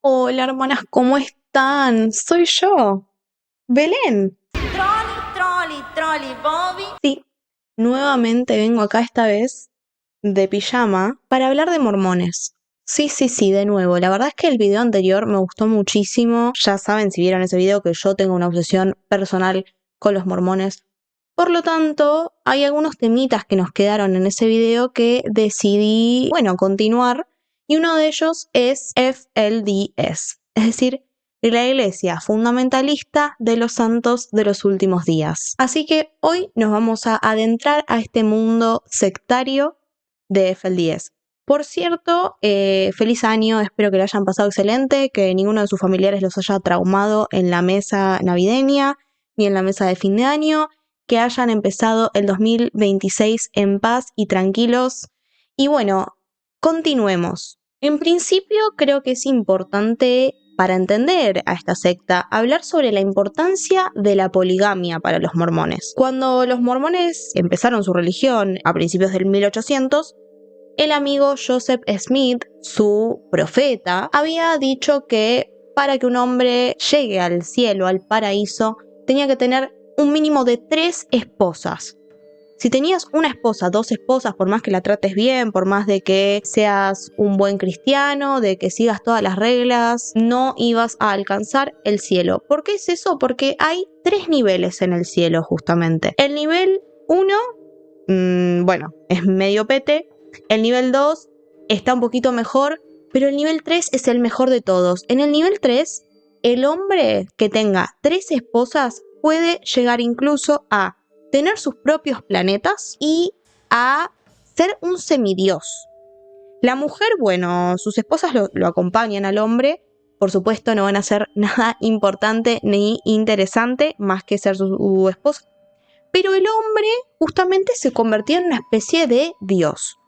Hola, hermanas, ¿cómo están? Soy yo, Belén. Trolli, Bobby. Sí, nuevamente vengo acá esta vez de pijama para hablar de mormones. Sí, de nuevo. La verdad es que el video anterior me gustó muchísimo. Ya saben, si vieron ese video, que yo tengo una obsesión personal con los mormones. Por lo tanto, hay algunos temitas que nos quedaron en ese video que decidí, bueno, continuar. Y uno de ellos es FLDS, es decir, la Iglesia Fundamentalista de los Santos de los Últimos Días. Así que hoy nos vamos a adentrar a este mundo sectario de FLDS. Por cierto, feliz año, espero que lo hayan pasado excelente, que ninguno de sus familiares los haya traumado en la mesa navideña ni en la mesa de fin de año, que hayan empezado el 2026 en paz y tranquilos. Y bueno, continuemos. En principio creo que es importante, para entender a esta secta, hablar sobre la importancia de la poligamia para los mormones. Cuando los mormones empezaron su religión a principios del 1800, el amigo Joseph Smith, su profeta, había dicho que para que un hombre llegue al cielo, al paraíso, tenía que tener un mínimo de 3 esposas. Si tenías una esposa, 2 esposas, por más que la trates bien, por más de que seas un buen cristiano, de que sigas todas las reglas, no ibas a alcanzar el cielo. ¿Por qué es eso? Porque hay 3 niveles en el cielo, justamente. El nivel 1, bueno, es medio pete. El nivel 2 está un poquito mejor, pero el nivel 3 es el mejor de todos. En el nivel 3, el hombre que tenga 3 esposas puede llegar incluso a tener sus propios planetas y a ser un semidios. La mujer, bueno, sus esposas lo acompañan al hombre. Por supuesto, no van a ser nada importante ni interesante más que ser su esposa. Pero el hombre justamente se convertía en una especie de dios.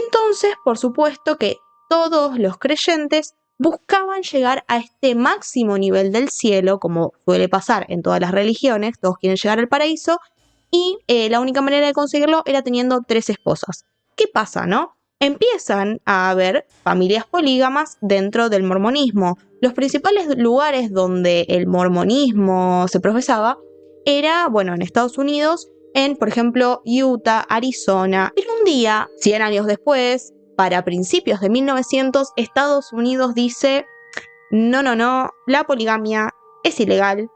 Entonces, por supuesto que todos los creyentes buscaban llegar a este máximo nivel del cielo, como suele pasar en todas las religiones, todos quieren llegar al paraíso, y la única manera de conseguirlo era teniendo 3 esposas. ¿Qué pasa, no? Empiezan a haber familias polígamas dentro del mormonismo. Los principales lugares donde el mormonismo se profesaba era, bueno, en Estados Unidos, en, por ejemplo, Utah, Arizona. Pero un día, 100 años después, para principios de 1900, Estados Unidos dice, no, la poligamia es ilegal.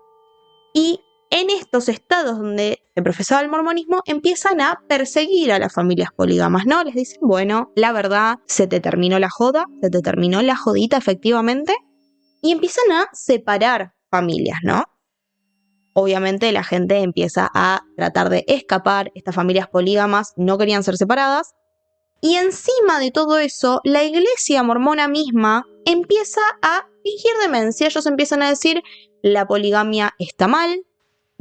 Y en estos estados donde se profesaba el mormonismo, empiezan a perseguir a las familias polígamas, ¿no? Les dicen, bueno, la verdad, se te terminó la joda, se te terminó la jodita efectivamente, y empiezan a separar familias, ¿no? Obviamente la gente empieza a tratar de escapar, estas familias polígamas no querían ser separadas, y encima de todo eso, la iglesia mormona misma empieza a fingir demencia. Ellos empiezan a decir, la poligamia está mal,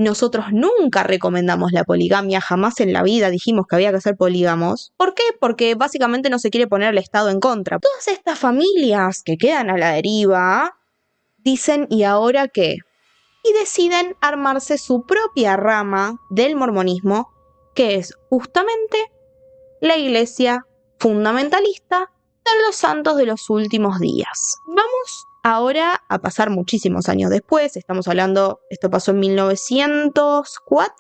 nosotros nunca recomendamos la poligamia, jamás en la vida dijimos que había que ser polígamos. ¿Por qué? Porque básicamente no se quiere poner el Estado en contra. Todas estas familias que quedan a la deriva dicen, ¿y ahora qué? Y deciden armarse su propia rama del mormonismo, que es justamente la iglesia fundamentalista de los santos de los últimos días. Vamos ahora a pasar muchísimos años después, estamos hablando, esto pasó en 1904,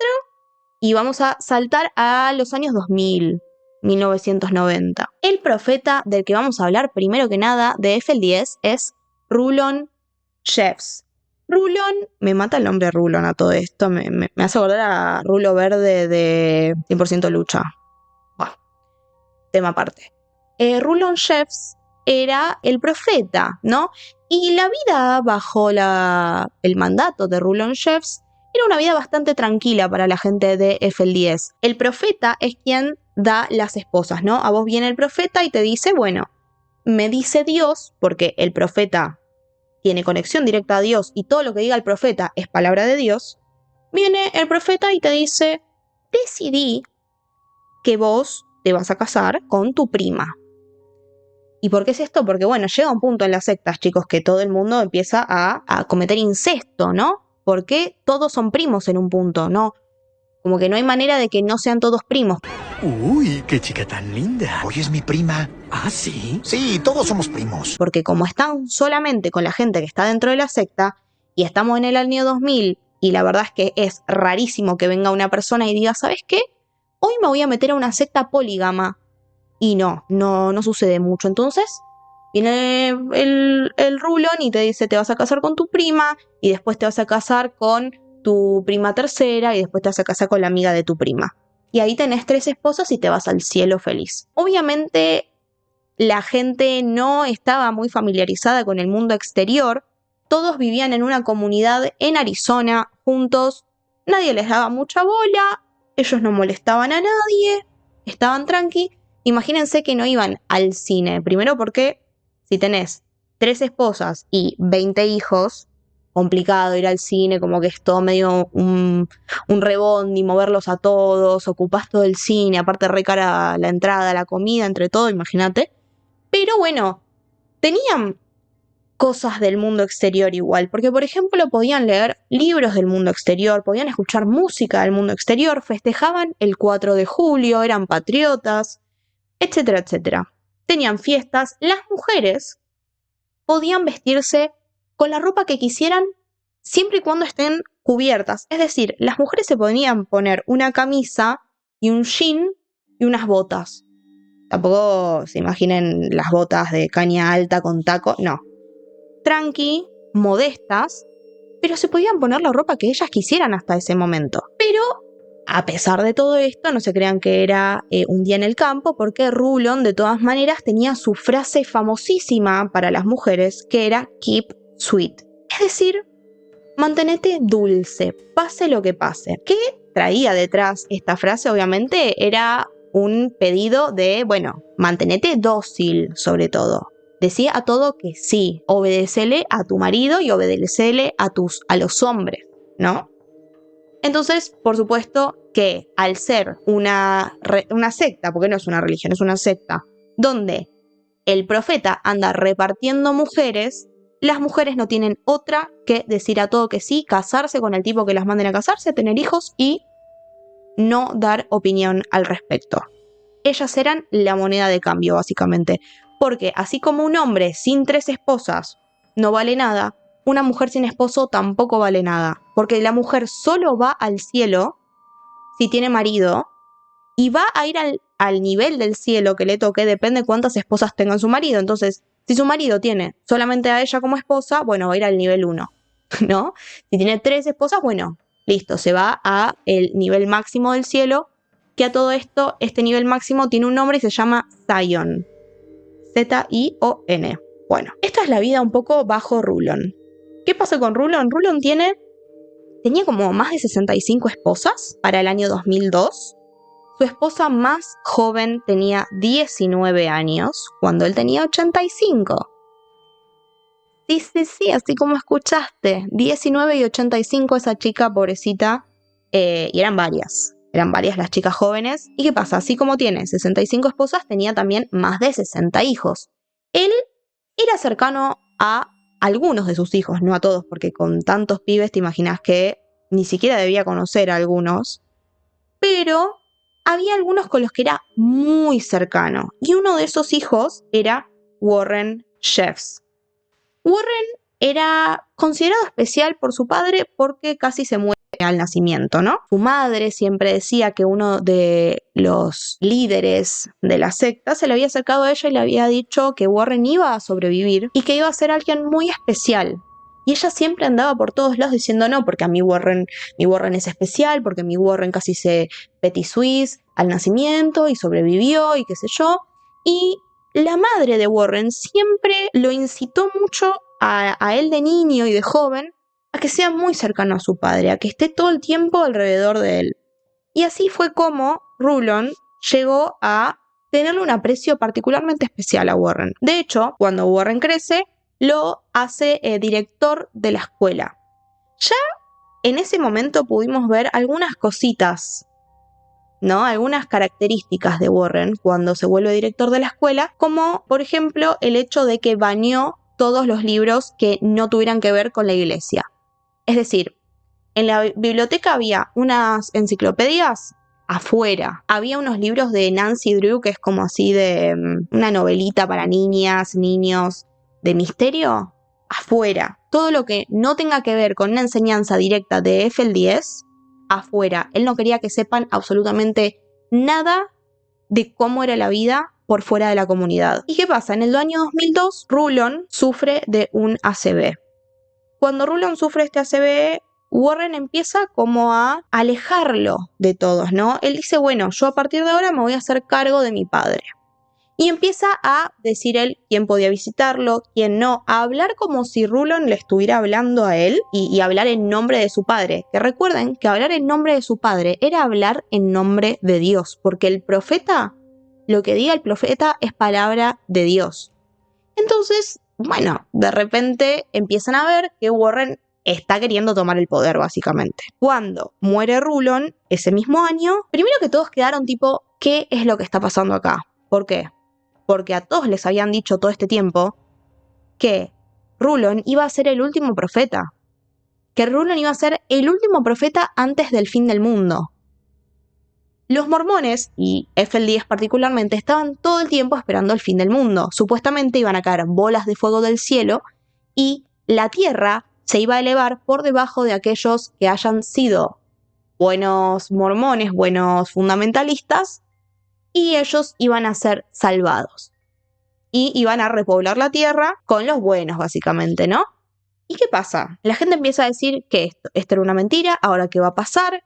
y vamos a saltar a los años 2000, 1990. El profeta del que vamos a hablar primero que nada de FL10 es Rulon Jeffs. Rulon, me mata el nombre Rulon a todo esto, me hace acordar a Rulo Verde de 100% Lucha. Bueno, tema aparte. Rulon Jeffs era el profeta, ¿no? Y la vida bajo el mandato de Rulon Jeffs era una vida bastante tranquila para la gente de FL10. El profeta es quien da las esposas, ¿no? A vos viene el profeta y te dice, bueno, me dice Dios, porque el profeta tiene conexión directa a Dios y todo lo que diga el profeta es palabra de Dios. Viene el profeta y te dice, decidí que vos te vas a casar con tu prima. ¿Y por qué es esto? Porque, bueno, llega un punto en las sectas, chicos, que todo el mundo empieza a cometer incesto, ¿no? Porque todos son primos en un punto, ¿no? Como que no hay manera de que no sean todos primos. Uy, qué chica tan linda. Oye, es mi prima. ¿Ah, sí? Sí, todos somos primos. Porque como están solamente con la gente que está dentro de la secta, y estamos en el año 2000, y la verdad es que es rarísimo que venga una persona y diga, ¿sabes qué? Hoy me voy a meter a una secta polígama. Y no sucede mucho. Entonces viene el Rulon y te dice, te vas a casar con tu prima, y después te vas a casar con tu prima tercera, y después te vas a casar con la amiga de tu prima. Y ahí tenés 3 esposas y te vas al cielo feliz. Obviamente la gente no estaba muy familiarizada con el mundo exterior. Todos vivían en una comunidad en Arizona, juntos. Nadie les daba mucha bola. Ellos no molestaban a nadie. Estaban tranqui. Imagínense que no iban al cine. Primero porque si tenés 3 esposas y 20 hijos, complicado ir al cine, como que es todo medio un rebondi, moverlos a todos, ocupás todo el cine, aparte re cara la entrada, la comida, entre todo, imagínate. Pero bueno, tenían cosas del mundo exterior igual, porque por ejemplo podían leer libros del mundo exterior, podían escuchar música del mundo exterior, festejaban el 4 de julio, eran patriotas, etcétera, etcétera. Tenían fiestas, las mujeres podían vestirse con la ropa que quisieran siempre y cuando estén cubiertas. Es decir, las mujeres se podían poner una camisa y un jean y unas botas. Tampoco se imaginen las botas de caña alta con taco, no. Tranqui, modestas, pero se podían poner la ropa que ellas quisieran hasta ese momento. Pero, a pesar de todo esto, no se crean que era un día en el campo, porque Rulon, de todas maneras, tenía su frase famosísima para las mujeres, que era Keep Sweet. Es decir, mantenete dulce, pase lo que pase. ¿Qué traía detrás esta frase? Obviamente era un pedido de, bueno, mantenete dócil sobre todo. Decía a todo que sí, obedécele a tu marido y obedécele a los hombres, ¿no? Entonces, por supuesto que al ser una secta, porque no es una religión, es una secta, donde el profeta anda repartiendo mujeres, las mujeres no tienen otra que decir a todo que sí, casarse con el tipo que las manden a casarse, tener hijos y no dar opinión al respecto. Ellas eran la moneda de cambio, básicamente. Porque así como un hombre sin 3 esposas no vale nada, una mujer sin esposo tampoco vale nada. Porque la mujer solo va al cielo si tiene marido y va a ir al nivel del cielo que le toque, depende cuántas esposas tenga su marido. Entonces, si su marido tiene solamente a ella como esposa, bueno, va a ir al nivel 1, ¿no? Si tiene 3 esposas, bueno, listo, se va a el nivel máximo del cielo, que a todo esto, este nivel máximo tiene un nombre y se llama Zion. Z-I-O-N. Bueno, esta es la vida un poco bajo Rulon. ¿Qué pasa con Rulon? Rulon tenía como más de 65 esposas para el año 2002. Su esposa más joven tenía 19 años, cuando él tenía 85. Sí, así como escuchaste. 19 y 85 esa chica pobrecita, y eran varias las chicas jóvenes. ¿Y qué pasa? Así como tiene 65 esposas, tenía también más de 60 hijos. Él era cercano a algunos de sus hijos, no a todos, porque con tantos pibes te imaginas que ni siquiera debía conocer a algunos. Pero había algunos con los que era muy cercano. Y uno de esos hijos era Warren Jeffs. Warren era considerado especial por su padre porque casi se muere al nacimiento, ¿no? Su madre siempre decía que uno de los líderes de la secta se le había acercado a ella y le había dicho que Warren iba a sobrevivir y que iba a ser alguien muy especial. Y ella siempre andaba por todos lados diciendo no, porque a mi Warren es especial, porque mi Warren casi se petit suisse al nacimiento y sobrevivió y qué sé yo. Y la madre de Warren siempre lo incitó mucho a él de niño y de joven a que sea muy cercano a su padre, a que esté todo el tiempo alrededor de él. Y así fue como Rulon llegó a tenerle un aprecio particularmente especial a Warren. De hecho, cuando Warren crece, lo hace director de la escuela. Ya en ese momento pudimos ver algunas cositas, ¿no? Algunas características de Warren cuando se vuelve director de la escuela, como por ejemplo el hecho de que baneó todos los libros que no tuvieran que ver con la iglesia. Es decir, En la biblioteca había unas enciclopedias afuera. Había unos libros de Nancy Drew, que es como así de una novelita para niñas, niños, de misterio, afuera. Todo lo que no tenga que ver con una enseñanza directa de Eiffel 10, afuera. Él no quería que sepan absolutamente nada de cómo era la vida por fuera de la comunidad. ¿Y qué pasa? En el año 2002, Rulon sufre de un ACV. Cuando Rulon sufre este ACV, Warren empieza como a alejarlo de todos, ¿no? Él dice, bueno, yo a partir de ahora me voy a hacer cargo de mi padre. Y empieza a decir él quién podía visitarlo, quién no, a hablar como si Rulon le estuviera hablando a él y hablar en nombre de su padre. Que recuerden que hablar en nombre de su padre era hablar en nombre de Dios, porque el profeta, lo que diga el profeta es palabra de Dios. Entonces, bueno, de repente empiezan a ver que Warren está queriendo tomar el poder, básicamente. Cuando muere Rulon, ese mismo año, primero que todos quedaron tipo, ¿qué es lo que está pasando acá? ¿Por qué? Porque a todos les habían dicho todo este tiempo que Rulon iba a ser el último profeta. Que Rulon iba a ser el último profeta antes del fin del mundo. Los mormones, y Eiffel 10 particularmente, estaban todo el tiempo esperando el fin del mundo. Supuestamente iban a caer bolas de fuego del cielo y la tierra se iba a elevar por debajo de aquellos que hayan sido buenos mormones, buenos fundamentalistas, y ellos iban a ser salvados. Y iban a repoblar la tierra con los buenos, básicamente, ¿no? ¿Y qué pasa? La gente empieza a decir que esto era una mentira, ¿ahora qué va a pasar?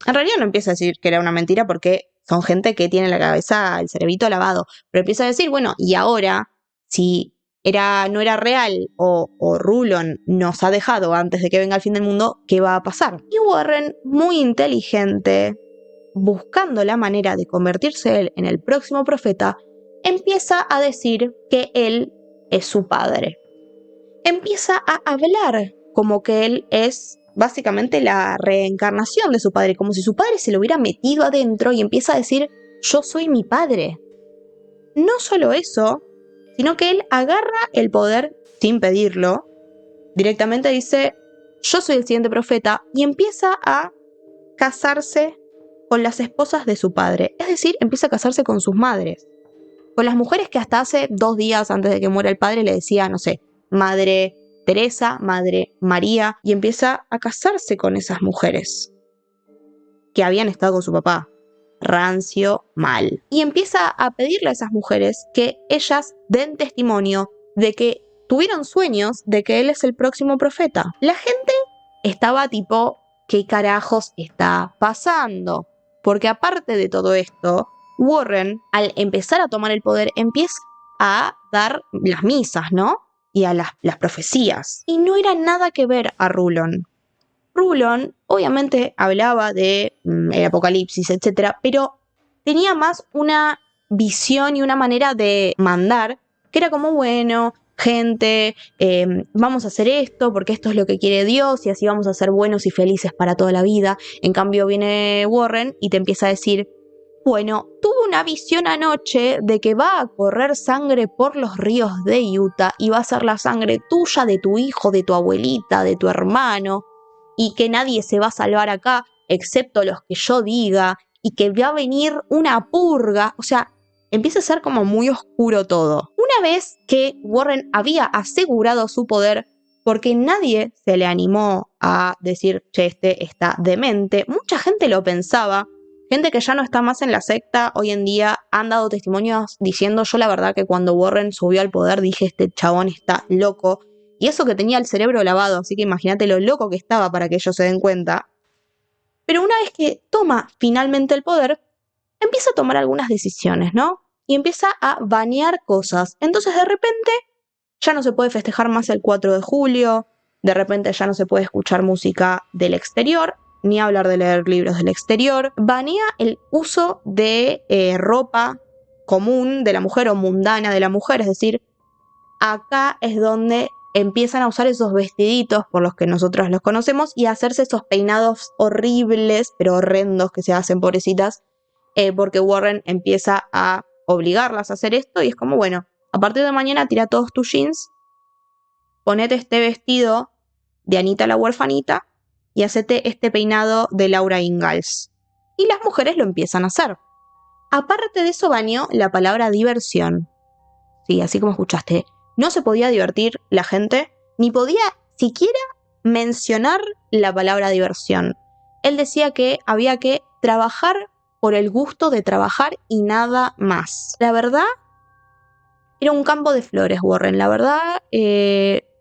En realidad no empieza a decir que era una mentira porque son gente que tiene la cabeza, el cerebrito lavado, pero empieza a decir, bueno, y ahora, si no era real o Rulon nos ha dejado antes de que venga el fin del mundo, ¿qué va a pasar? Y Warren, muy inteligente, buscando la manera de convertirse él en el próximo profeta, empieza a decir que él es su padre. Empieza a hablar como que él es básicamente la reencarnación de su padre, como si su padre se lo hubiera metido adentro y empieza a decir, yo soy mi padre. No solo eso, sino que él agarra el poder sin pedirlo, directamente dice, yo soy el siguiente profeta, y empieza a casarse con las esposas de su padre, es decir, empieza a casarse con sus madres, con las mujeres que hasta hace 2 días antes de que muera el padre le decía, no sé, Madre Teresa, Madre María, y empieza a casarse con esas mujeres que habían estado con su papá. Rancio, mal. Y empieza a pedirle a esas mujeres que ellas den testimonio de que tuvieron sueños de que él es el próximo profeta. La gente estaba tipo, ¿qué carajos está pasando? Porque aparte de todo esto, Warren, al empezar a tomar el poder, empieza a dar las misas, ¿no? Y a las profecías. Y no era nada que ver a Rulon. Rulon obviamente hablaba de el apocalipsis, etc., pero tenía más una visión y una manera de mandar que era como, bueno, gente, vamos a hacer esto porque esto es lo que quiere Dios y así vamos a ser buenos y felices para toda la vida. En cambio viene Warren y te empieza a decir, bueno, tuve una visión anoche de que va a correr sangre por los ríos de Utah y va a ser la sangre tuya, de tu hijo, de tu abuelita, de tu hermano, y que nadie se va a salvar acá excepto los que yo diga, y que va a venir una purga. O sea, empieza a ser como muy oscuro todo. Una vez que Warren había asegurado su poder, porque nadie se le animó a decir, che, este está demente, mucha gente lo pensaba. Gente que ya no está más en la secta hoy en día han dado testimonios diciendo, yo la verdad que cuando Warren subió al poder dije, este chabón está loco. Y eso que tenía el cerebro lavado, así que imagínate lo loco que estaba para que ellos se den cuenta. Pero una vez que toma finalmente el poder, empieza a tomar algunas decisiones, ¿no? Y empieza a banear cosas. Entonces de repente ya no se puede festejar más el 4 de julio, de repente ya no se puede escuchar música del exterior, ni hablar de leer libros del exterior. Banea el uso de ropa común de la mujer o mundana de la mujer, es decir, acá es donde empiezan a usar esos vestiditos por los que nosotros los conocemos y a hacerse esos peinados horribles, pero horrendos que se hacen, pobrecitas, porque Warren empieza a obligarlas a hacer esto y es como, bueno, a partir de mañana tira todos tus jeans, ponete este vestido de Anita la huerfanita y hacete este peinado de Laura Ingalls. Y las mujeres lo empiezan a hacer. Aparte de eso baneó la palabra diversión. Sí, así como escuchaste. No se podía divertir la gente, ni podía siquiera mencionar la palabra diversión. Él decía que había que trabajar por el gusto de trabajar y nada más. La verdad, era un campo de flores, Warren. La verdad,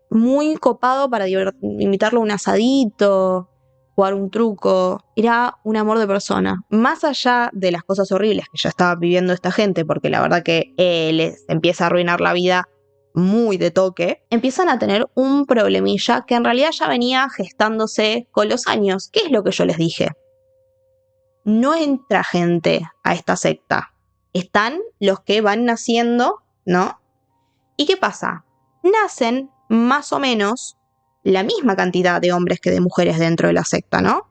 muy copado para invitarlo a un asadito, jugar un truco. Era un amor de persona. Más allá de las cosas horribles que ya estaba viviendo esta gente, porque la verdad que les empieza a arruinar la vida muy de toque, empiezan a tener un problemilla que en realidad ya venía gestándose con los años. ¿Qué es lo que yo les dije? No entra gente a esta secta. Están los que van naciendo, ¿no? ¿Y qué pasa? Nacen más o menos la misma cantidad de hombres que de mujeres dentro de la secta, ¿no?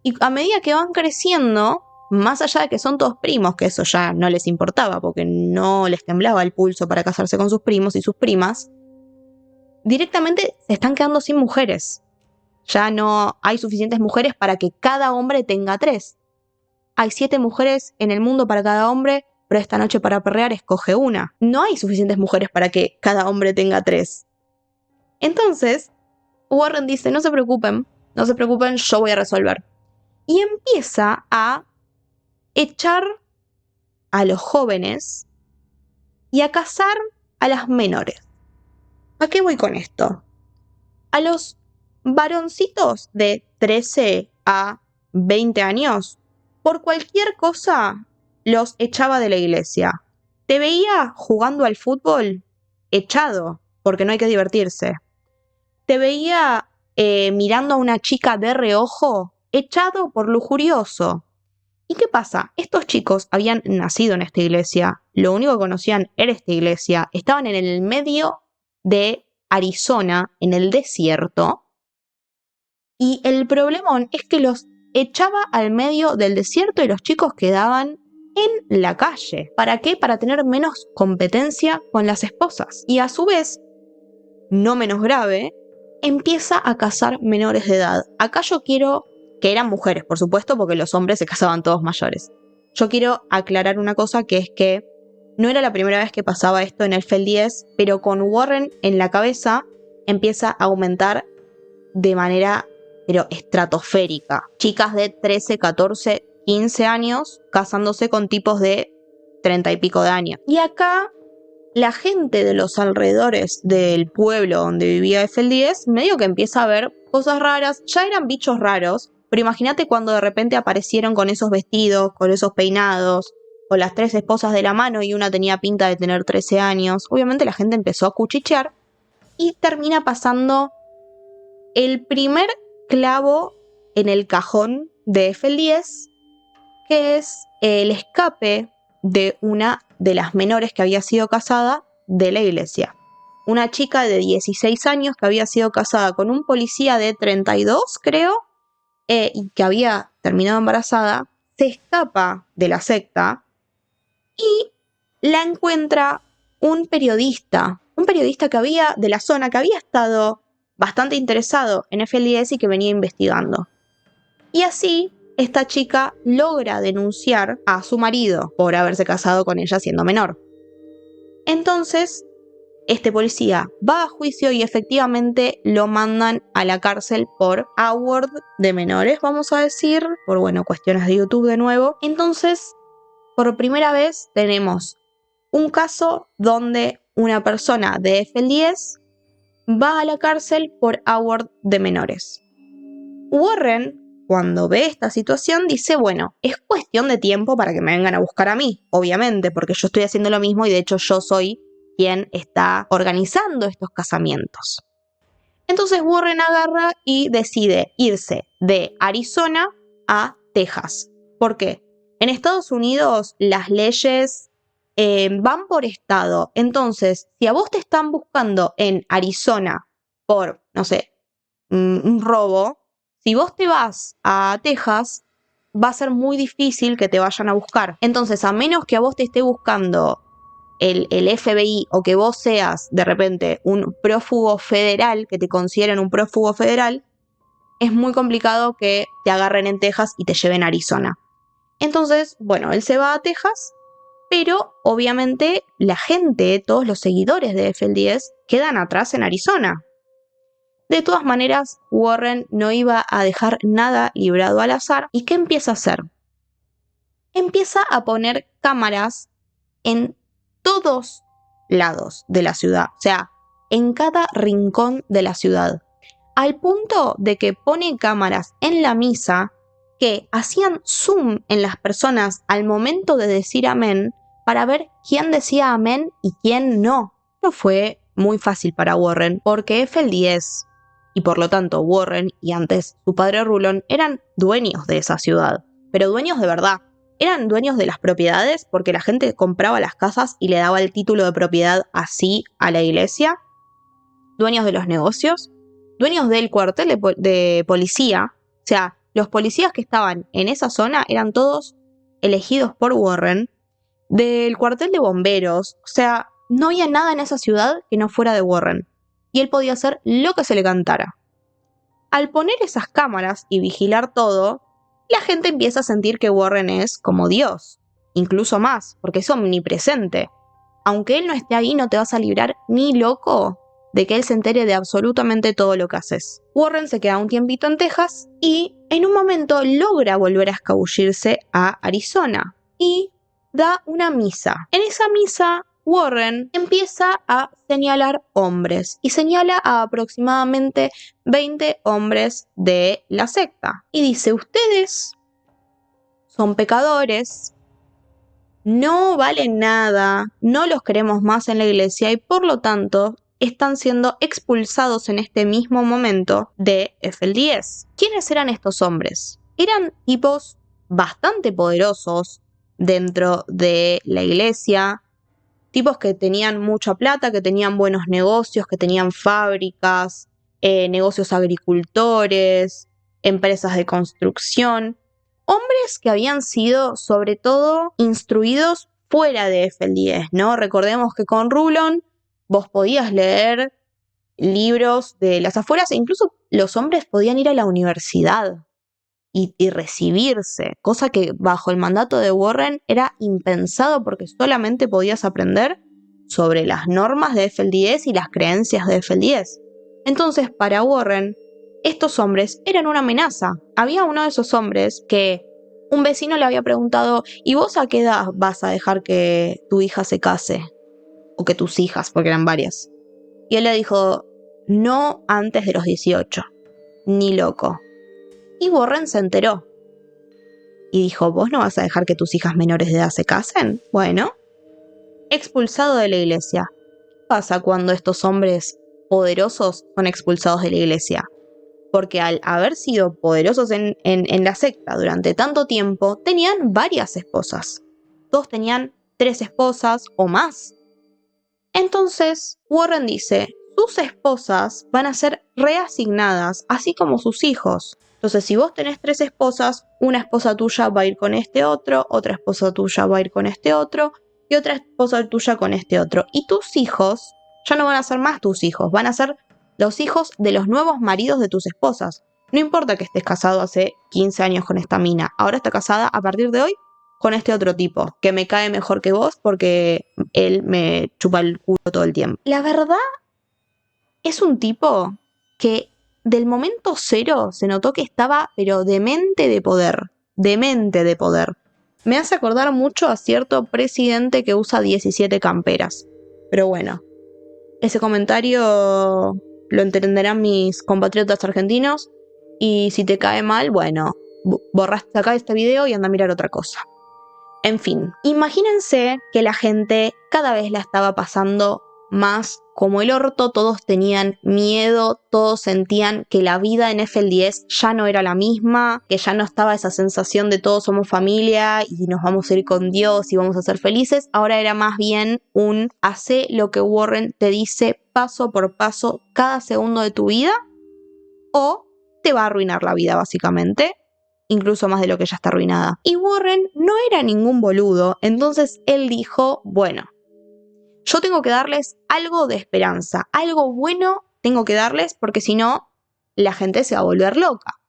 Y a medida que van creciendo, más allá de que son todos primos, que eso ya no les importaba porque no les temblaba el pulso para casarse con sus primos y sus primas, directamente se están quedando sin mujeres. Ya no hay suficientes mujeres para que cada hombre tenga 3. Hay 7 mujeres en el mundo para cada hombre, pero esta noche para perrear escoge una. No hay suficientes mujeres para que cada hombre tenga 3. Entonces, Warren dice, no se preocupen, yo voy a resolver. Y empieza a echar a los jóvenes y a casar a las menores. ¿A qué voy con esto? A los varoncitos de 13 a 20 años, por cualquier cosa, los echaba de la iglesia. Te veía jugando al fútbol, echado, porque no hay que divertirse. Te veía mirando a una chica de reojo, echado por lujurioso. ¿Y qué pasa? Estos chicos habían nacido en esta iglesia, lo único que conocían era esta iglesia, estaban en el medio de Arizona, en el desierto, y el problemón es que los echaba al medio del desierto y los chicos quedaban en la calle. ¿Para qué? Para tener menos competencia con las esposas. Y a su vez, no menos grave, empieza a casar menores de edad. Acá yo quiero, que eran mujeres, por supuesto, porque los hombres se casaban todos mayores. Yo quiero aclarar una cosa, que es que no era la primera vez que pasaba esto en el FEL 10, pero con Warren en la cabeza empieza a aumentar de manera pero estratosférica. Chicas de 13, 14, 15 años casándose con tipos de 30 y pico de años. Y acá la gente de los alrededores del pueblo donde vivía FEL 10 medio que empieza a ver cosas raras. Ya eran bichos raros, pero imagínate cuando de repente aparecieron con esos vestidos, con esos peinados, con las 3 esposas de la mano y una tenía pinta de tener 13 años. Obviamente la gente empezó a cuchichear y termina pasando el primer clavo en el cajón de FEL 10, que es el escape de una de las menores que había sido casada de la iglesia. Una chica de 16 años que había sido casada con un policía de 32, creo, y que había terminado embarazada, se escapa de la secta y la encuentra un periodista que había de la zona, que había estado bastante interesado en FEL 10 y que venía investigando. Y así, esta chica logra denunciar a su marido por haberse casado con ella siendo menor. Entonces, este policía va a juicio y efectivamente lo mandan a la cárcel por award de menores, vamos a decir, por, cuestiones de YouTube de nuevo. Entonces, por primera vez tenemos un caso donde una persona de FEL 10 va a la cárcel por award de menores. Warren, cuando ve esta situación, dice, es cuestión de tiempo para que me vengan a buscar a mí, obviamente, porque yo estoy haciendo lo mismo y de hecho yo soy quien está organizando estos casamientos. Entonces Warren agarra y decide irse de Arizona a Texas. ¿Por qué? En Estados Unidos las leyes van por estado. Entonces, si a vos te están buscando en Arizona por, un robo, si vos te vas a Texas, va a ser muy difícil que te vayan a buscar. Entonces, a menos que a vos te esté buscando el FBI o que vos seas de repente un prófugo federal, que te consideren un prófugo federal, es muy complicado que te agarren en Texas y te lleven a Arizona. Entonces, bueno, él se va a Texas, pero obviamente la gente, todos los seguidores de FL10, quedan atrás en Arizona. De todas maneras, Warren no iba a dejar nada librado al azar. ¿Y qué empieza a hacer? Empieza a poner cámaras en todos lados de la ciudad, o sea, en cada rincón de la ciudad, al punto de que pone cámaras en la misa que hacían zoom en las personas al momento de decir amén para ver quién decía amén y quién no. Esto fue muy fácil para Warren porque FL10 y por lo tanto Warren y antes su padre Rulon eran dueños de esa ciudad, pero dueños de verdad. Eran dueños de las propiedades porque la gente compraba las casas y le daba el título de propiedad así a la iglesia. Dueños de los negocios, dueños del cuartel de policía. O sea, los policías que estaban en esa zona eran todos elegidos por Warren. Del cuartel de bomberos, o sea, no había nada en esa ciudad que no fuera de Warren. Y él podía hacer lo que se le cantara. Al poner esas cámaras y vigilar todo, la gente empieza a sentir que Warren es como Dios, incluso más, porque es omnipresente. Aunque él no esté ahí, no te vas a librar ni loco de que él se entere de absolutamente todo lo que haces. Warren se queda un tiempito en Texas y en un momento logra volver a escabullirse a Arizona y da una misa. En esa misa, Warren empieza a señalar hombres y señala a aproximadamente 20 hombres de la secta. Y dice, ustedes son pecadores, no valen nada, no los queremos más en la iglesia y por lo tanto están siendo expulsados en este mismo momento de FL10. ¿Quiénes eran estos hombres? Eran tipos bastante poderosos dentro de la iglesia, tipos que tenían mucha plata, que tenían buenos negocios, que tenían fábricas, negocios agricultores, empresas de construcción. Hombres que habían sido, sobre todo, instruidos fuera de FL10, ¿no? Recordemos que con Rulon vos podías leer libros de las afueras e incluso los hombres podían ir a la universidad y recibirse, cosa que bajo el mandato de Warren era impensado porque solamente podías aprender sobre las normas de FL10 y las creencias de FL10. Entonces, para Warren, estos hombres eran una amenaza. Había uno de esos hombres que un vecino le había preguntado, ¿y vos a qué edad vas a dejar que tu hija se case? O que tus hijas, porque eran varias. Y él le dijo, no antes de los 18, ni loco. Y Warren se enteró. Y dijo, ¿vos no vas a dejar que tus hijas menores de edad se casen? Bueno, expulsado de la iglesia. ¿Qué pasa cuando estos hombres poderosos son expulsados de la iglesia? Porque al haber sido poderosos en la secta durante tanto tiempo, tenían varias esposas. Todos tenían 3 esposas o más. Entonces, Warren dice, sus esposas van a ser reasignadas, así como sus hijos. Entonces, si vos tenés 3 esposas, una esposa tuya va a ir con este otro, otra esposa tuya va a ir con este otro, y otra esposa tuya con este otro. Y tus hijos ya no van a ser más tus hijos, van a ser los hijos de los nuevos maridos de tus esposas. No importa que estés casado hace 15 años con esta mina, ahora está casada a partir de hoy con este otro tipo, que me cae mejor que vos porque él me chupa el culo todo el tiempo. La verdad, es un tipo que del momento cero se notó que estaba, pero demente de poder. Demente de poder. Me hace acordar mucho a cierto presidente que usa 17 camperas. Pero bueno, ese comentario lo entenderán mis compatriotas argentinos. Y si te cae mal, bueno, sacá este video y anda a mirar otra cosa. En fin, imagínense que la gente cada vez la estaba pasando más como el orto, todos tenían miedo, todos sentían que la vida en FL10 ya no era la misma, que ya no estaba esa sensación de todos somos familia y nos vamos a ir con Dios y vamos a ser felices. Ahora era más bien un hace lo que Warren te dice paso por paso cada segundo de tu vida o te va a arruinar la vida básicamente. Incluso más de lo que ya está arruinada. Y Warren no era ningún boludo, entonces él dijo, bueno, yo tengo que darles algo de esperanza, algo bueno tengo que darles porque si no, la gente se va a volver loca.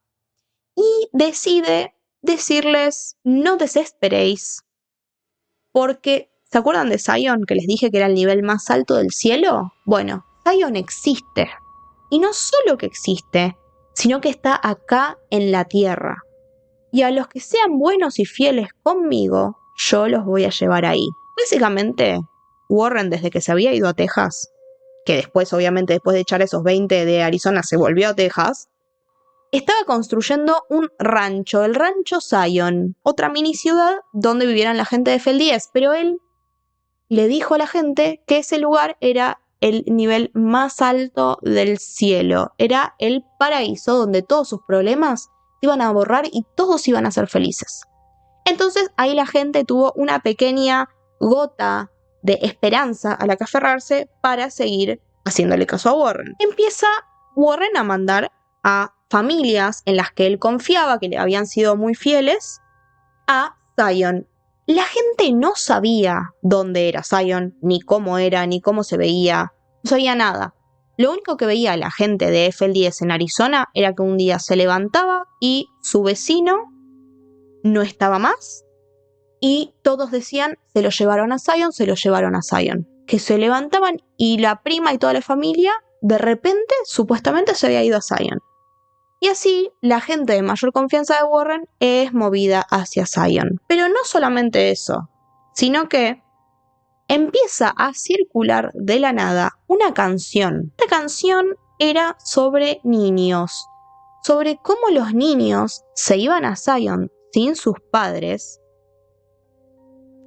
Y decide decirles, no desesperéis, porque ¿se acuerdan de Zion, que les dije que era el nivel más alto del cielo? Bueno, Zion existe. Y no solo que existe, sino que está acá en la tierra. Y a los que sean buenos y fieles conmigo, yo los voy a llevar ahí. Básicamente, Warren, desde que se había ido a Texas, que después, obviamente, después de echar esos 20 de Arizona, se volvió a Texas, estaba construyendo un rancho, el rancho Zion, otra mini ciudad donde vivieran la gente de FL10, pero él le dijo a la gente que ese lugar era el nivel más alto del cielo, era el paraíso donde todos sus problemas se iban a borrar y todos iban a ser felices. Entonces ahí la gente tuvo una pequeña gota de esperanza a la que aferrarse para seguir haciéndole caso a Warren. Empieza Warren a mandar a familias en las que él confiaba, que le habían sido muy fieles, a Zion. La gente no sabía dónde era Zion, ni cómo se veía, no sabía nada. Lo único que veía la gente de FL10 en Arizona era que un día se levantaba y su vecino no estaba más y todos decían, se lo llevaron a Zion, se lo llevaron a Zion. Que se levantaban y la prima y toda la familia de repente supuestamente se había ido a Zion. Y así, la gente de mayor confianza de Warren es movida hacia Zion. Pero no solamente eso, sino que empieza a circular de la nada una canción. Esta canción era sobre niños, sobre cómo los niños se iban a Zion sin sus padres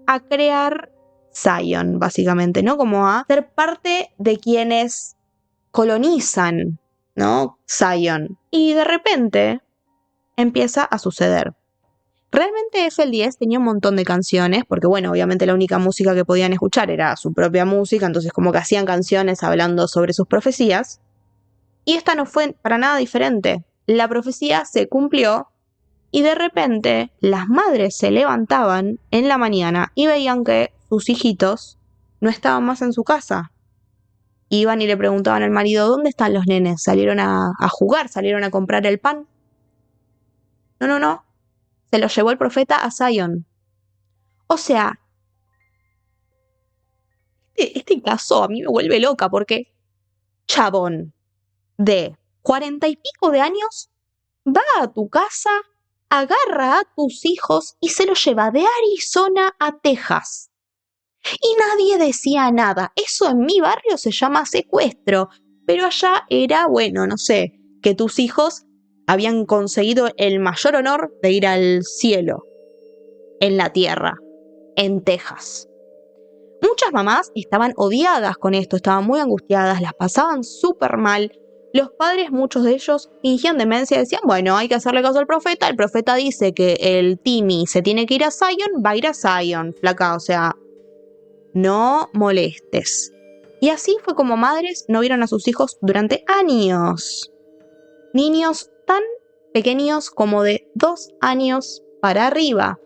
a crear Zion, básicamente, ¿no? Como a ser parte de quienes colonizan, ¿no? Zion. Y de repente empieza a suceder. Realmente FL10 tenía un montón de canciones, porque bueno, obviamente la única música que podían escuchar era su propia música, entonces como que hacían canciones hablando sobre sus profecías. Y esta no fue para nada diferente. La profecía se cumplió y de repente las madres se levantaban en la mañana y veían que sus hijitos no estaban más en su casa. Iban y le preguntaban al marido, ¿dónde están los nenes? ¿Salieron a jugar? ¿Salieron a comprar el pan? No. Se los llevó el profeta a Zion. O sea, este caso a mí me vuelve loca porque chabón de 40 y pico de años va a tu casa, agarra a tus hijos y se los lleva de Arizona a Texas. Y nadie decía nada. Eso en mi barrio se llama secuestro. Pero allá era, bueno, no sé, que tus hijos habían conseguido el mayor honor de ir al cielo, en la tierra, en Texas. Muchas mamás estaban odiadas con esto, estaban muy angustiadas, las pasaban súper mal. Los padres, muchos de ellos, fingían demencia y decían, bueno, hay que hacerle caso al profeta. El profeta dice que el Timmy se tiene que ir a Zion, va a ir a Zion, flaca, o sea, no molestes. Y así fue como madres no vieron a sus hijos durante años. Niños tan pequeños como de 2 años para arriba.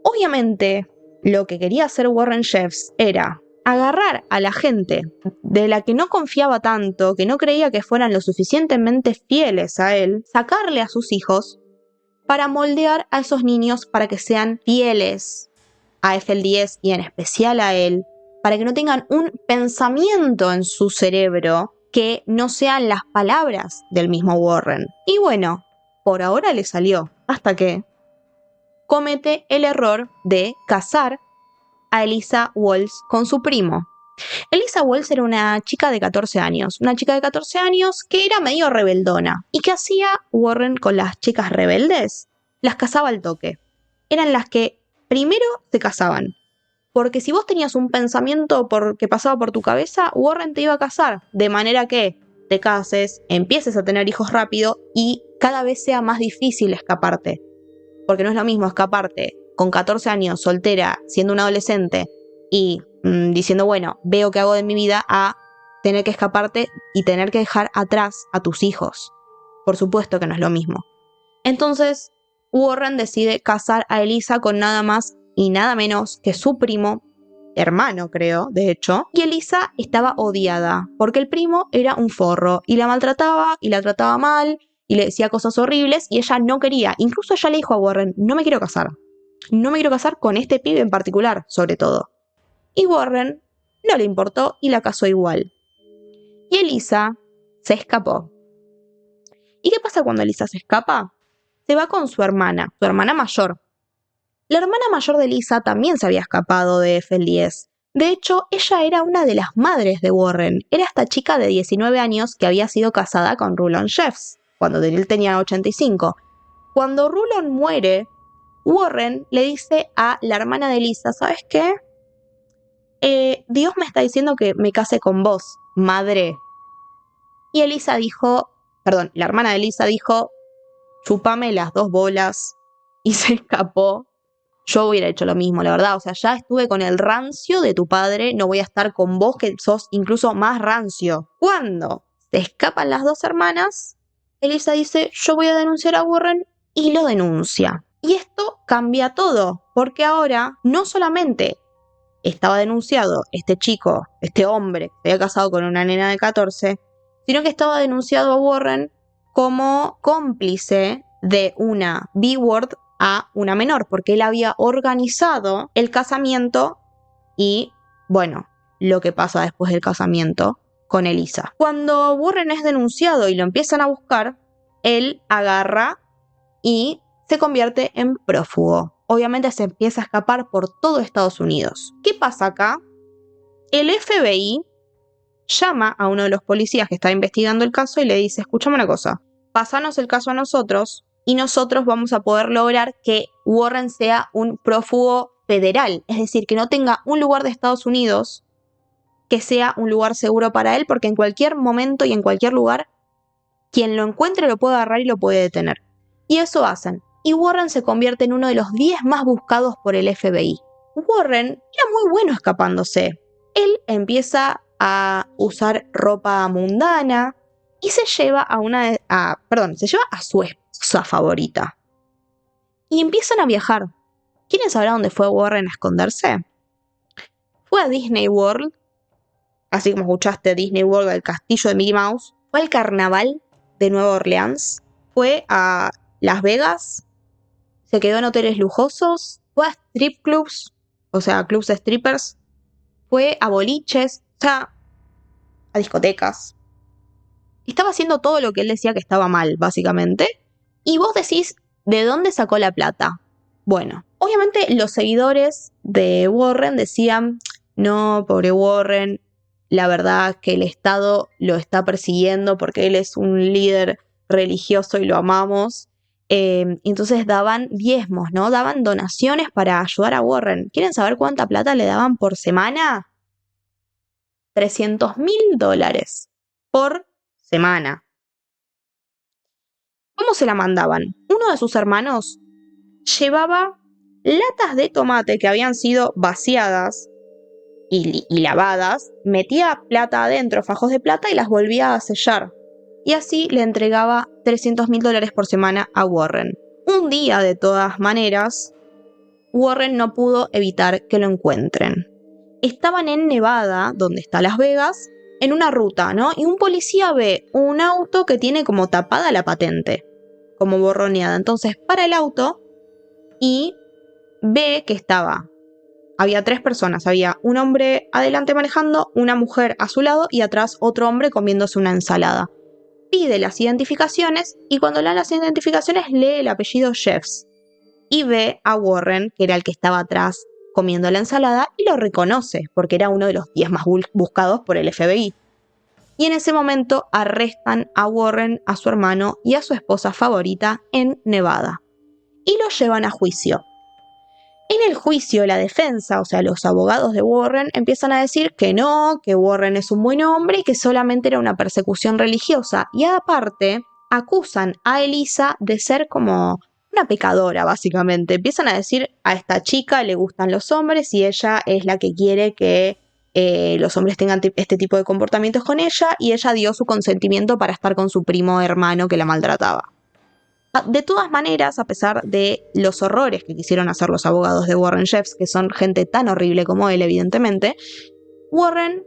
Obviamente, lo que quería hacer Warren Jeffs era agarrar a la gente de la que no confiaba tanto, que no creía que fueran lo suficientemente fieles a él, sacarle a sus hijos para moldear a esos niños para que sean fieles a FL10 y en especial a él, para que no tengan un pensamiento en su cerebro que no sean las palabras del mismo Warren. Y bueno, por ahora le salió, hasta que comete el error de casar a Elisa Walls con su primo. Elisa Walls era una chica de 14 años, que era medio rebeldona. ¿Y qué hacía Warren con las chicas rebeldes? Las casaba al toque. Eran las que primero se casaban. Porque si vos tenías un pensamiento que pasaba por tu cabeza, Warren te iba a casar. De manera que te cases, empieces a tener hijos rápido y cada vez sea más difícil escaparte. Porque no es lo mismo escaparte con 14 años, soltera, siendo una adolescente y diciendo, bueno, veo qué hago de mi vida, a tener que escaparte y tener que dejar atrás a tus hijos. Por supuesto que no es lo mismo. Entonces, Warren decide casar a Elisa con nada más y nada menos que su primo, hermano, creo, de hecho, y Elisa estaba odiada, porque el primo era un forro, y la maltrataba, y la trataba mal, y le decía cosas horribles, y ella no quería. Incluso ella le dijo a Warren, no me quiero casar. No me quiero casar con este pibe en particular, sobre todo. Y Warren no le importó y la casó igual. Y Elisa se escapó. ¿Y qué pasa cuando Elisa se escapa? Se va con su hermana mayor. La hermana mayor de Elisa también se había escapado de FL10. De hecho, ella era una de las madres de Warren. Era esta chica de 19 años que había sido casada con Rulon Jeffs, cuando él tenía 85. Cuando Rulon muere, Warren le dice a la hermana de Elisa, ¿sabes qué? Dios me está diciendo que me case con vos, madre. Y la hermana de Elisa dijo, chúpame las 2 bolas, y se escapó. Yo hubiera hecho lo mismo, la verdad. O sea, ya estuve con el rancio de tu padre, no voy a estar con vos que sos incluso más rancio. Cuando se escapan las 2 hermanas, Elisa dice, yo voy a denunciar a Warren, y lo denuncia. Y esto cambia todo, porque ahora no solamente estaba denunciado este chico, este hombre que se había casado con una nena de 14, sino que estaba denunciado a Warren como cómplice de una B-word a una menor, porque él había organizado el casamiento y, bueno, lo que pasa después del casamiento con Elisa. Cuando Warren es denunciado y lo empiezan a buscar, él agarra y se convierte en prófugo. Obviamente se empieza a escapar por todo Estados Unidos. ¿Qué pasa acá? El FBI llama a uno de los policías que está investigando el caso y le dice, escúchame una cosa, pásanos el caso a nosotros y nosotros vamos a poder lograr que Warren sea un prófugo federal, es decir, que no tenga un lugar de Estados Unidos que sea un lugar seguro para él, porque en cualquier momento y en cualquier lugar, quien lo encuentre lo puede agarrar y lo puede detener. Y eso hacen. Y Warren se convierte en uno de los 10 más buscados por el FBI. Warren era muy bueno escapándose. Él empieza a usar ropa mundana y se lleva se lleva a su esposa favorita. Y empiezan a viajar. ¿Quieren saber a dónde fue Warren a esconderse? Fue a Disney World, así como escuchaste Disney World, al castillo de Mickey Mouse. Fue al carnaval de Nueva Orleans. Fue a Las Vegas. Se quedó en hoteles lujosos. Fue a strip clubs, o sea, clubs de strippers. Fue a boliches, o sea, a discotecas. Estaba haciendo todo lo que él decía que estaba mal, básicamente. Y vos decís, ¿de dónde sacó la plata? Bueno, obviamente los seguidores de Warren decían, no, pobre Warren, la verdad que el Estado lo está persiguiendo porque él es un líder religioso y lo amamos. Entonces daban diezmos, ¿no? Daban donaciones para ayudar a Warren. ¿Quieren saber cuánta plata le daban por semana? $300,000 por semana. ¿Cómo se la mandaban? Uno de sus hermanos llevaba latas de tomate que habían sido vaciadas y lavadas, metía plata adentro, fajos de plata, y las volvía a sellar. Y así le entregaba $300,000 por semana a Warren. Un día, de todas maneras, Warren no pudo evitar que lo encuentren. Estaban en Nevada, donde está Las Vegas, en una ruta, ¿no? Y un policía ve un auto que tiene como tapada la patente, como borroneada. Entonces para el auto y ve que había 3 personas. Había un hombre adelante manejando, una mujer a su lado y atrás otro hombre comiéndose una ensalada. Pide las identificaciones y cuando le dan las identificaciones lee el apellido Jeffs y ve a Warren, que era el que estaba atrás comiendo la ensalada, y lo reconoce porque era uno de los 10 más buscados por el FBI. Y en ese momento arrestan a Warren, a su hermano y a su esposa favorita en Nevada y lo llevan a juicio. En el juicio, la defensa, o sea, los abogados de Warren, empiezan a decir que no, que Warren es un buen hombre y que solamente era una persecución religiosa. Y aparte, acusan a Elisa de ser como una pecadora, básicamente. Empiezan a decir, a esta chica le gustan los hombres y ella es la que quiere que los hombres tengan este tipo de comportamientos con ella, y ella dio su consentimiento para estar con su primo hermano que la maltrataba. De todas maneras, a pesar de los horrores que quisieron hacer los abogados de Warren Jeffs, que son gente tan horrible como él, evidentemente, Warren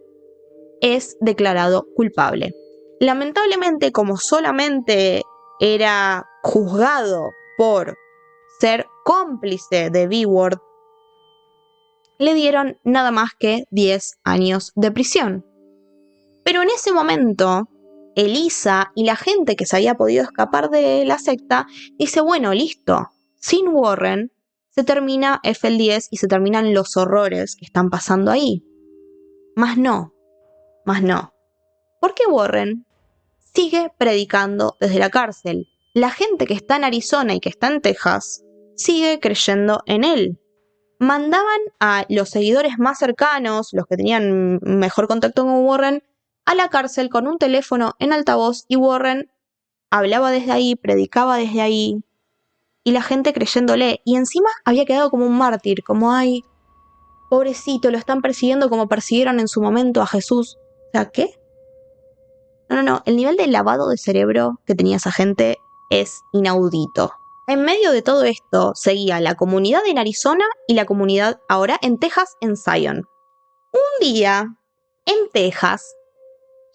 es declarado culpable. Lamentablemente, como solamente era juzgado por ser cómplice de B-Word, le dieron nada más que 10 años de prisión. Pero en ese momento, Elisa y la gente que se había podido escapar de la secta dice, bueno, listo, sin Warren se termina FL10 y se terminan los horrores que están pasando ahí. Más no. Porque Warren sigue predicando desde la cárcel. La gente que está en Arizona y que está en Texas sigue creyendo en él. Mandaban a los seguidores más cercanos, los que tenían mejor contacto con Warren, a la cárcel con un teléfono en altavoz y Warren hablaba desde ahí, predicaba desde ahí y la gente creyéndole. Y encima había quedado como un mártir, como ay, pobrecito, lo están persiguiendo como persiguieron en su momento a Jesús. O sea, ¿qué? No, el nivel de lavado de cerebro que tenía esa gente es inaudito. En medio de todo esto seguía la comunidad en Arizona y la comunidad ahora en Texas, en Zion. Un día, en Texas,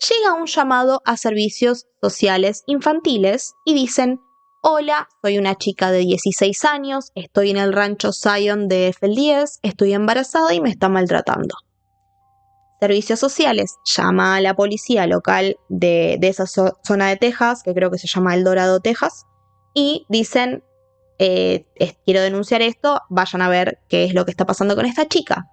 llega un llamado a servicios sociales infantiles y dicen, hola, soy una chica de 16 años, estoy en el rancho Zion de FL10, estoy embarazada y me está maltratando. Servicios sociales llama a la policía local de esa zona de Texas, que creo que se llama El Dorado, Texas, y dicen, quiero denunciar esto, vayan a ver qué es lo que está pasando con esta chica.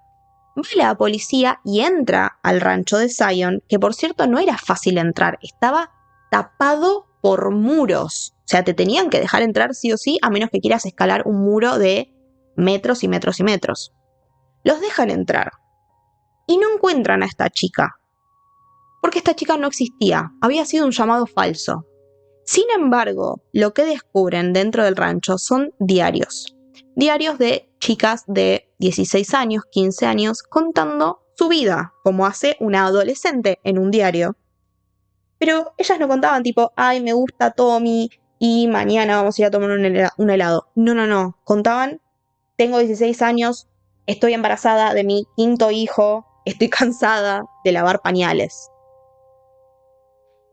Va la policía y entra al rancho de Zion, que por cierto no era fácil entrar, estaba tapado por muros. O sea, te tenían que dejar entrar sí o sí, a menos que quieras escalar un muro de metros y metros y metros. Los dejan entrar y no encuentran a esta chica, porque esta chica no existía, había sido un llamado falso. Sin embargo, lo que descubren dentro del rancho son diarios. Diarios de chicas de 16 años, 15 años, contando su vida, como hace una adolescente en un diario. Pero ellas no contaban tipo, ay, me gusta Tommy y mañana vamos a ir a tomar un helado. No. Contaban, tengo 16 años, estoy embarazada de mi 5º hijo, estoy cansada de lavar pañales.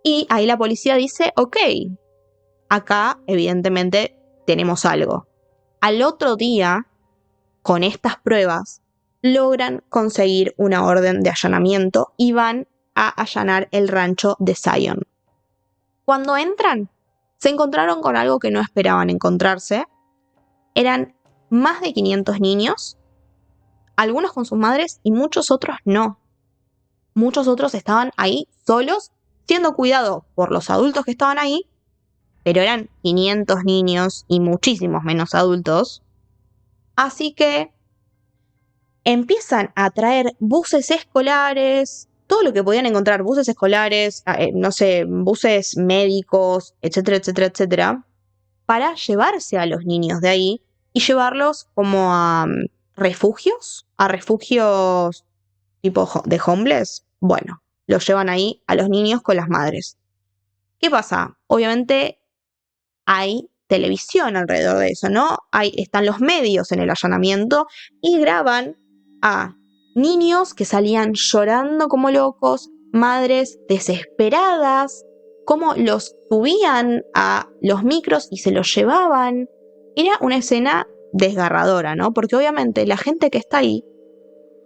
Y ahí la policía dice, ok, acá evidentemente tenemos algo. Al otro día, con estas pruebas, logran conseguir una orden de allanamiento y van a allanar el rancho de Zion. Cuando entran, se encontraron con algo que no esperaban encontrarse. Eran más de 500 niños, algunos con sus madres y muchos otros no. Muchos otros estaban ahí solos, siendo cuidados por los adultos que estaban ahí, pero eran 500 niños y muchísimos menos adultos. Así que empiezan a traer buses escolares, todo lo que podían encontrar, buses escolares, buses médicos, etcétera, para llevarse a los niños de ahí y llevarlos como a refugios tipo de homeless. Bueno, los llevan ahí a los niños con las madres. ¿Qué pasa? Obviamente hay televisión alrededor de eso, ¿no? Están los medios en el allanamiento y graban a niños que salían llorando como locos, madres desesperadas, cómo los subían a los micros y se los llevaban. Era una escena desgarradora, ¿no? Porque obviamente la gente que está ahí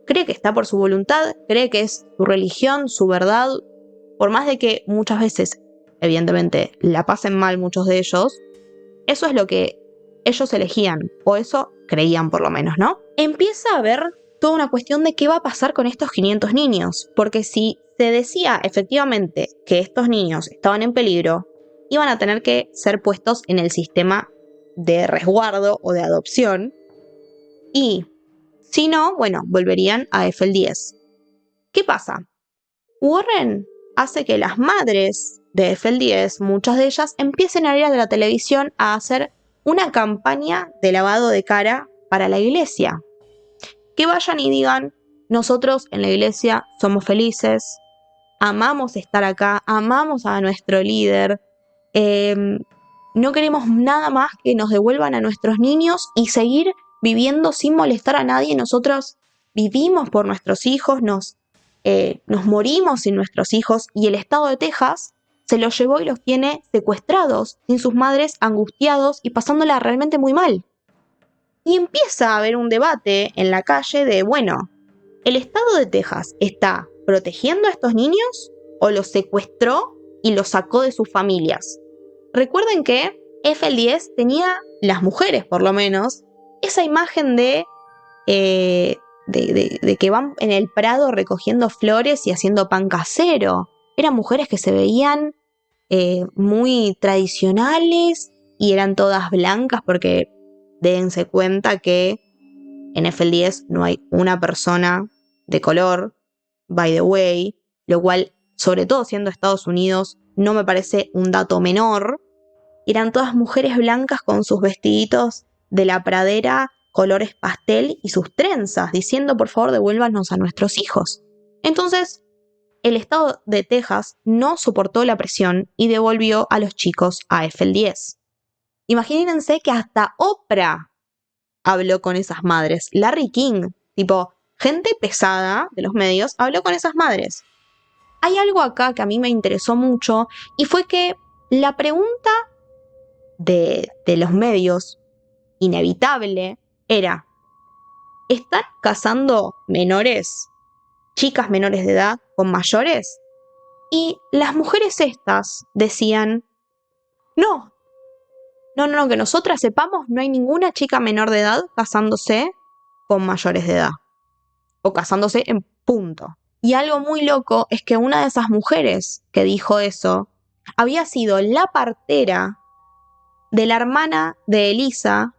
cree que está por su voluntad, cree que es su religión, su verdad, por más de que muchas veces, evidentemente, la pasen mal muchos de ellos, eso es lo que ellos elegían, o eso creían por lo menos, ¿no? Empieza a haber toda una cuestión de qué va a pasar con estos 500 niños, porque si se decía efectivamente que estos niños estaban en peligro, iban a tener que ser puestos en el sistema de resguardo o de adopción, y si no, bueno, volverían a FL10. ¿Qué pasa? Warren hace que las madres de FL10, muchas de ellas, empiecen a ir a la televisión a hacer una campaña de lavado de cara para la iglesia. Que vayan y digan, nosotros en la iglesia somos felices, amamos estar acá, amamos a nuestro líder, no queremos nada más que nos devuelvan a nuestros niños y seguir viviendo sin molestar a nadie. Nosotros vivimos por nuestros hijos, nos morimos sin nuestros hijos, y el estado de Texas se los llevó y los tiene secuestrados, sin sus madres, angustiados y pasándola realmente muy mal. Y empieza a haber un debate en la calle de, bueno, ¿el estado de Texas está protegiendo a estos niños o los secuestró y los sacó de sus familias? Recuerden que FL10 tenía, las mujeres por lo menos, esa imagen de que van en el prado recogiendo flores y haciendo pan casero. Eran mujeres que se veían muy tradicionales y eran todas blancas, porque dense cuenta que en FL10 no hay una persona de color, by the way, lo cual, sobre todo siendo Estados Unidos, no me parece un dato menor. Eran todas mujeres blancas con sus vestiditos de la pradera, colores pastel y sus trenzas, diciendo por favor devuélvanos a nuestros hijos. Entonces, el estado de Texas no soportó la presión y devolvió a los chicos a FL10. Imagínense que hasta Oprah habló con esas madres. Larry King, tipo, gente pesada de los medios, habló con esas madres. Hay algo acá que a mí me interesó mucho, y fue que la pregunta de los medios, inevitable, era: ¿están casando menores, chicas menores de edad, con mayores? Y las mujeres estas decían: no, que nosotras sepamos, no hay ninguna chica menor de edad casándose con mayores de edad, o casándose en punto. Y algo muy loco es que una de esas mujeres que dijo eso había sido la partera de la hermana de Elisa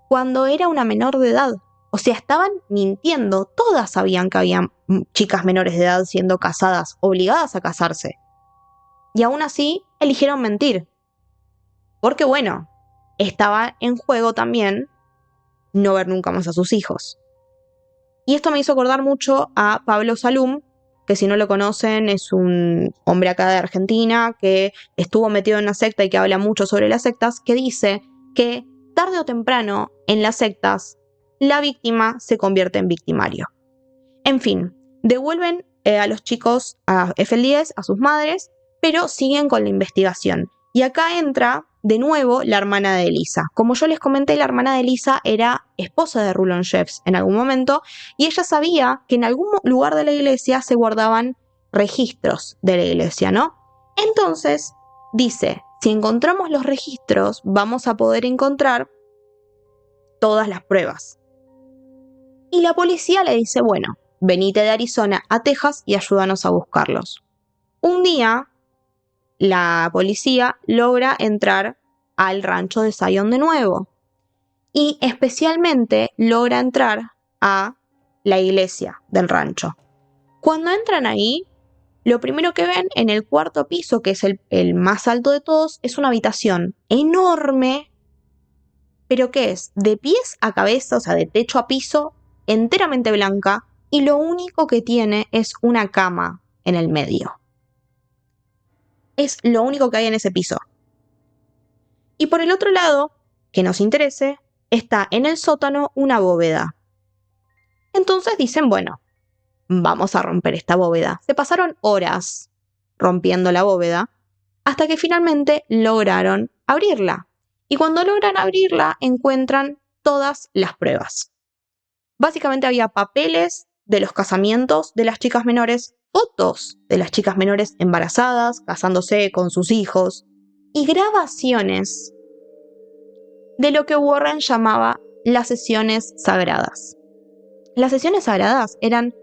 cuando era una menor de edad. O sea, estaban mintiendo. Todas sabían que había chicas menores de edad siendo casadas, obligadas a casarse. Y aún así eligieron mentir. Porque bueno, estaba en juego también no ver nunca más a sus hijos. Y esto me hizo acordar mucho a Pablo Salum, que si no lo conocen es un hombre acá de Argentina que estuvo metido en una secta y que habla mucho sobre las sectas, que dice que tarde o temprano en las sectas la víctima se convierte en victimario. En fin, devuelven a los chicos a FL10, a sus madres, pero siguen con la investigación. Y acá entra de nuevo la hermana de Elisa. Como yo les comenté, la hermana de Elisa era esposa de Rulon Jeffs en algún momento, y ella sabía que en algún lugar de la iglesia se guardaban registros de la iglesia, ¿no? Entonces dice: si encontramos los registros, vamos a poder encontrar todas las pruebas. Y la policía le dice: bueno, venite de Arizona a Texas y ayúdanos a buscarlos. Un día, la policía logra entrar al rancho de Zion de nuevo. Y especialmente logra entrar a la iglesia del rancho. Cuando entran ahí, lo primero que ven en el cuarto piso, que es el más alto de todos, es una habitación enorme, pero que es de pies a cabeza, o sea, de techo a piso, enteramente blanca, y lo único que tiene es una cama en el medio. Es lo único que hay en ese piso. Y por el otro lado, que nos interese, está en el sótano una bóveda. Entonces dicen: bueno, vamos a romper esta bóveda. Se pasaron horas rompiendo la bóveda hasta que finalmente lograron abrirla. Y cuando logran abrirla, encuentran todas las pruebas. Básicamente había papeles de los casamientos de las chicas menores, fotos de las chicas menores embarazadas, casándose con sus hijos, y grabaciones de lo que Warren llamaba las sesiones sagradas. Las sesiones sagradas eran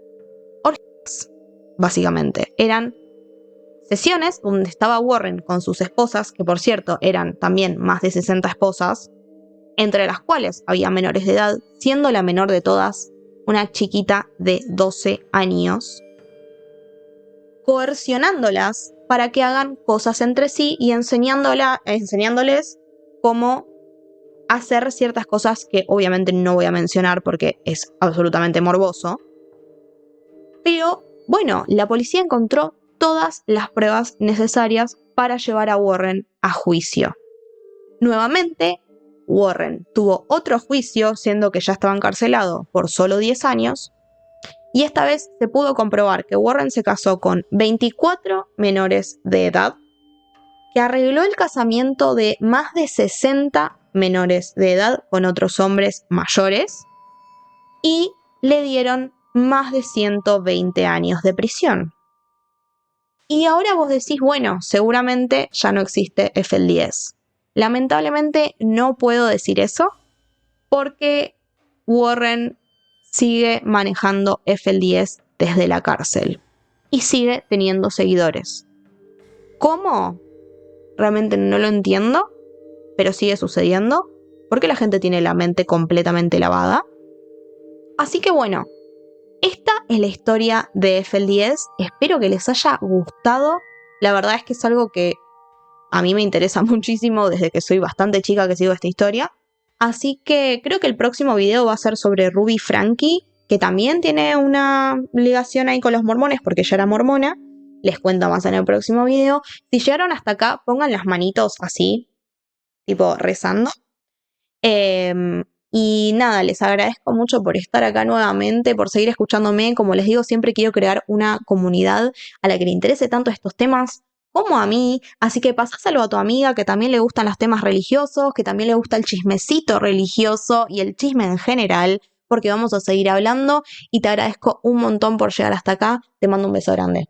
orgías, básicamente. Eran sesiones donde estaba Warren con sus esposas, que por cierto eran también más de 60 esposas, entre las cuales había menores de edad, siendo la menor de todas una chiquita de 12 años, coercionándolas para que hagan cosas entre sí y enseñándoles cómo hacer ciertas cosas que obviamente no voy a mencionar porque es absolutamente morboso. Pero bueno, la policía encontró todas las pruebas necesarias para llevar a Warren a juicio. Nuevamente, Warren tuvo otro juicio, siendo que ya estaba encarcelado por solo 10 años, y esta vez se pudo comprobar que Warren se casó con 24 menores de edad, que arregló el casamiento de más de 60 menores de edad con otros hombres mayores, y le dieron más de 120 años de prisión. Y ahora vos decís, bueno, seguramente ya no existe FL10. Lamentablemente no puedo decir eso porque Warren sigue manejando FL10 desde la cárcel y sigue teniendo seguidores. ¿Cómo? Realmente no lo entiendo, pero sigue sucediendo porque la gente tiene la mente completamente lavada. Así que bueno, esta es la historia de FL10. Espero que les haya gustado. La verdad es que es algo que a mí me interesa muchísimo desde que soy bastante chica que sigo esta historia. Así que creo que el próximo video va a ser sobre Ruby Frankie, que también tiene una ligación ahí con los mormones porque ella era mormona. Les cuento más en el próximo video. Si llegaron hasta acá, pongan las manitos así, tipo rezando. Y nada, les agradezco mucho por estar acá nuevamente, por seguir escuchándome. Como les digo, siempre quiero crear una comunidad a la que le interese tanto estos temas como a mí. Así que pasáselo a tu amiga que también le gustan los temas religiosos, que también le gusta el chismecito religioso y el chisme en general, porque vamos a seguir hablando y te agradezco un montón por llegar hasta acá. Te mando un beso grande.